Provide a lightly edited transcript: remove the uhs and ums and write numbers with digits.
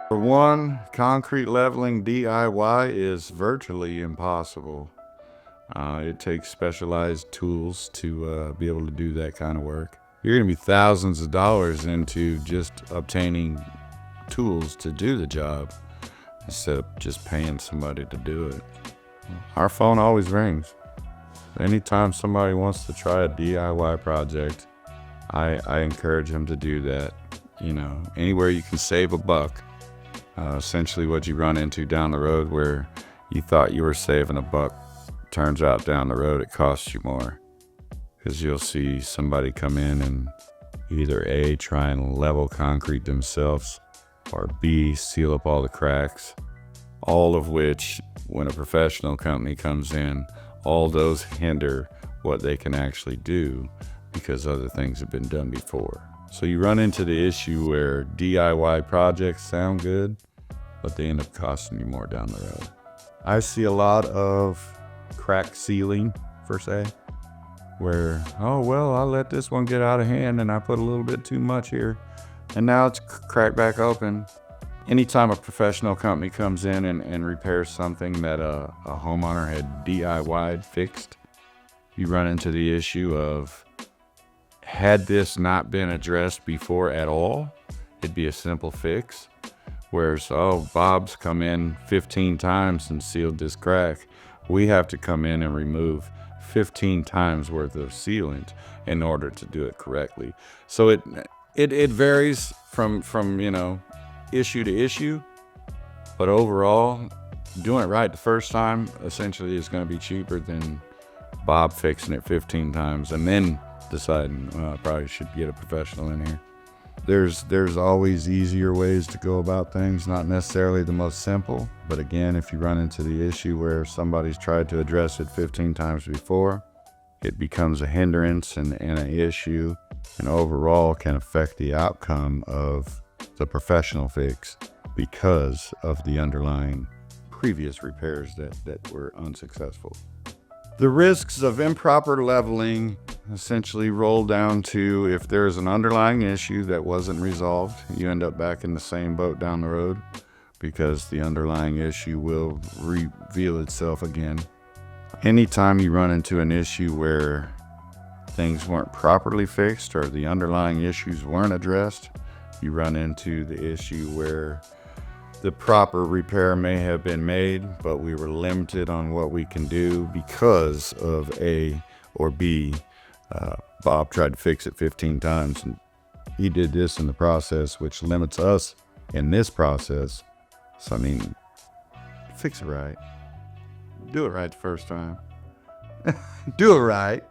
For one, concrete leveling DIY is virtually impossible. It takes specialized tools to be able to do that kind of work. You're going to be thousands of dollars into just obtaining tools to do the job instead of just paying somebody to do it. Our phone always rings. Anytime somebody wants to try a DIY project, I encourage them to do that. You know, anywhere you can save a buck. Essentially what you run into down the road where you thought you were saving a buck, turns out down the road it costs you more. Because you'll see somebody come in and either A, try and level concrete themselves, or B, seal up all the cracks. All of which, when a professional company comes in, all those hinder what they can actually do because other things have been done before. So you run into the issue where DIY projects sound good, but they end up costing you more down the road. I see a lot of crack sealing, per se, where, oh, well, I let this one get out of hand and I put a little bit too much here, and now it's cracked back open. Anytime a professional company comes in and repairs something that a homeowner had DIY'd, fixed, you run into the issue of, had this not been addressed before at all, it'd be a simple fix. Whereas, oh, Bob's come in 15 times and sealed this crack. We have to come in and remove 15 times worth of sealant in order to do it correctly. So it varies from issue to issue, but overall, doing it right the first time essentially is going to be cheaper than Bob fixing it 15 times and then deciding, I probably should get a professional in here. There's always easier ways to go about things, not necessarily the most simple, but again, if you run into the issue where somebody's tried to address it 15 times before, it becomes a hindrance and an issue, and overall can affect the outcome of the professional fix because of the underlying previous repairs that were unsuccessful. The risks of improper leveling essentially roll down to, if there's an underlying issue that wasn't resolved, you end up back in the same boat down the road because the underlying issue will reveal itself again. Anytime you run into an issue where things weren't properly fixed or the underlying issues weren't addressed, you run into the issue where the proper repair may have been made, but we were limited on what we can do because of A or B. Bob tried to fix it 15 times, and he did this in the process, which limits us in this process. So, I mean, fix it right. Do it right the first time. Do it right.